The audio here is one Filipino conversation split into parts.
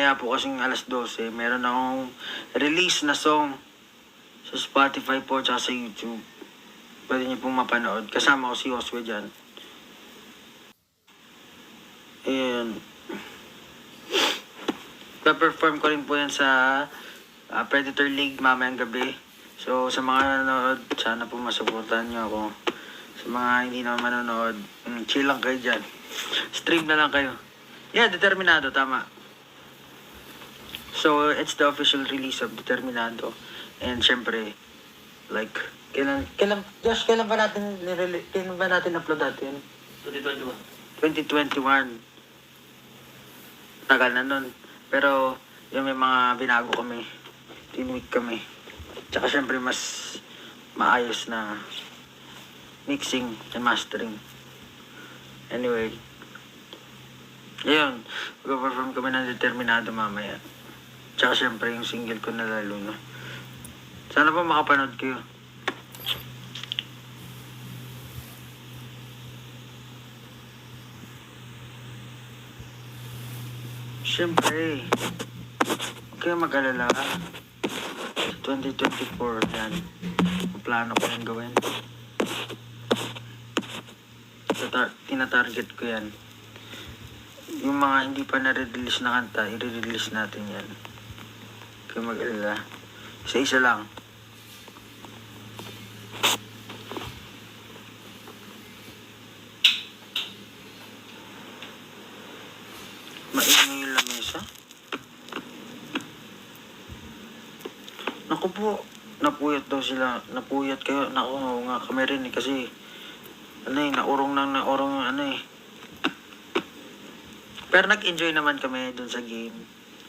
mamaya po kasing alas 12, meron akong release na song sa Spotify po tsaka sa YouTube. Pwede niyo pong mapanood. Kasama ko si Josue dyan. Ayan. Pa-perform ko rin po yan sa Predator League mamayang gabi. So, sa mga nanonood, sana po masuportahan niyo ako. Sa mga hindi naman manonood, chill lang kayo dyan. Stream na lang kayo. Yeah, Determinado, tama. So, it's the official release of Determinado. And syempre, like, Josh, kailan ba natin upload natin? 2021. Tagal na nun. Pero, yung may mga binago kami. Tinweak kami. Tsaka syempre, mas maayos na mixing and mastering. Anyway, yun. Mag-perform kami ng Determinado mamaya. Tsaka syempre, yung single ko na lalo na. Sana po makapanood kayo. Siyempre, huwag kayong mag-alala. Sa 2024, yan. Ang plano ko yung gawin. Tina-target ko yan. Yung mga hindi pa na-release na kanta, i-release natin yan. Huwag kayong mag-alala. Isa-isa lang. Maingay yung lamesa. Naku po, napuyat daw sila. Napuyat kayo. Naku nga kami rin eh, kasi naurong yung Pero nag-enjoy naman kami dun sa game.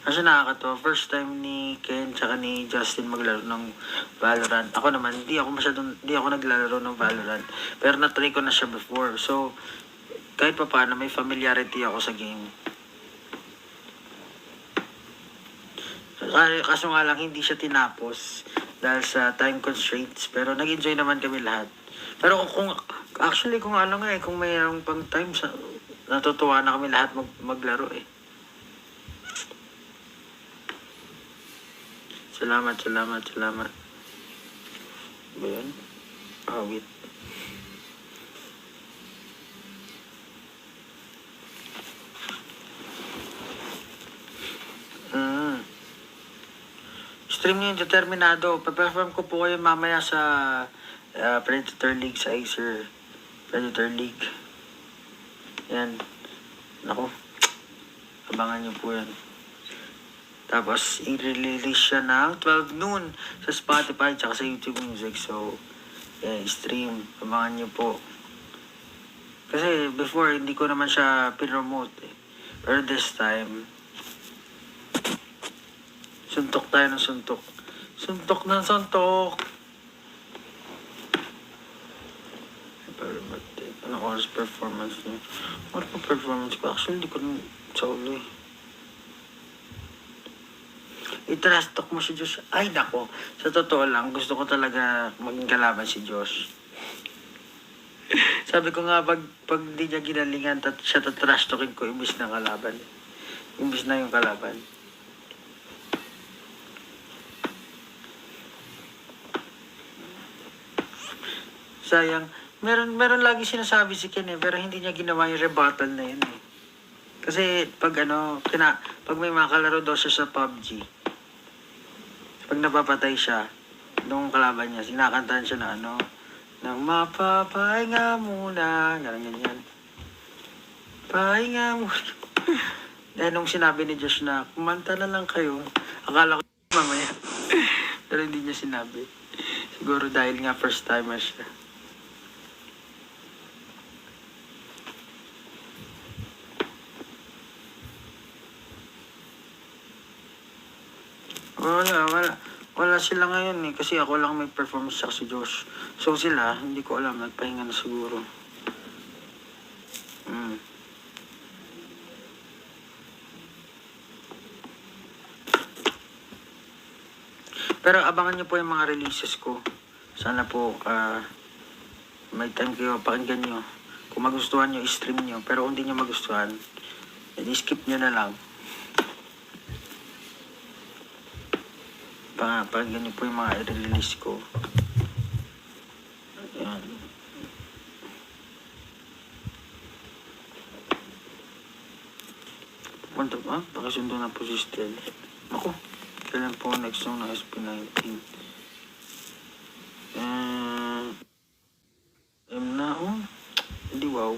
Kasi nakakatawa, first time ni Ken tsaka ni Justin maglaro ng Valorant. Ako naman, di ako naglalaro ng Valorant. Pero na-try ko na siya before. So, kahit pa paano, may familiarity ako sa game. Kaso nga lang, hindi siya tinapos dahil sa time constraints. Pero nag-enjoy naman kami lahat. Pero kung mayroong pang time, natutuwa na kami lahat maglaro eh. Salamat. Ba yun? Wait. Stream niyo yung Determinado. Pa-perform ko po kayo mamaya sa Predator League sa Acer. Predator League. Yan. Naku. Abangan niyo po yan. Tapos, i-release siya ng 12 noon sa Spotify tsaka sa YouTube Music. So, yeah, stream. Abangan niyo po. Kasi before, hindi ko naman siya pinromote eh. Pero this time, suntok tayo ng suntok. Suntok ng suntok! Anong oras performance niya? Ano pa performance ko? Actually, hindi ko rin sa ulo eh. I-trust talk mo si Josh. Ay, nako. Sa totoo lang, gusto ko talaga maging kalaban si Josh. Sabi ko nga, pag di niya ginalingan, siya tatrash talking ko, imbis na kalaban. Imbis na yung kalaban. Sayang. Meron lagi sinasabi si Ken eh, pero hindi niya ginawa yung rebuttal na yun eh. Kasi pag may mga kalaro daw siya sa PUBG, pag napapatay siya, nung kalaban niya, sinakantahan siya na nang mapapahinga muna, ganyan. Pahinga muna. Dahil nung sinabi ni Josh na, kumanta na lang kayo, akala ko mamaya. Pero hindi niya sinabi. Siguro dahil nga first timer siya. Wala sila ngayon eh. Kasi ako lang may performance sa si Josh. So sila, hindi ko alam. Nagpahinga na siguro. Pero abangan niyo po yung mga releases ko. Sana po may time kayo, pakinggan nyo. Kung magustuhan nyo, i-stream nyo. Pero kung hindi nyo magustuhan, i-skip nyo na lang. pag ganyan po yung mga i-release ko. Ayan. Punta pa, pakisundo na po si Stel. Ako, kailan po next song ng SP19? Na, oh. Hindi, wow.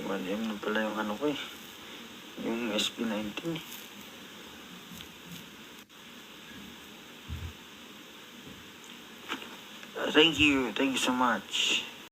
1M na pala yung ano ko eh. Yung SP19 eh. Thank you so much.